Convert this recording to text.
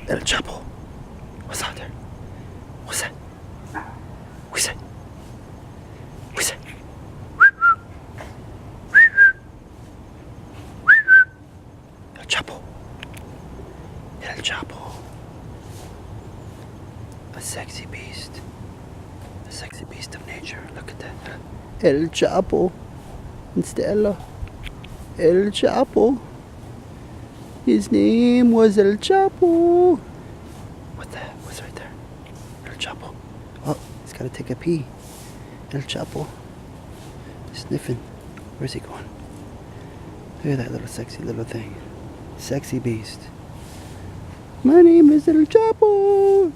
El Chapo. What's out there? What's that? What's that? What's that? El Chapo. El Chapo. A sexy beast. A sexy beast of nature. Look at that. El Chapo. And Stella. El Chapo. His name was El Chapo. What the heck? What's right there? El Chapo. Oh, he's got to take a pee. El Chapo. Sniffing. Where's he going? Look at that little sexy little thing. Sexy beast. My name is El Chapo.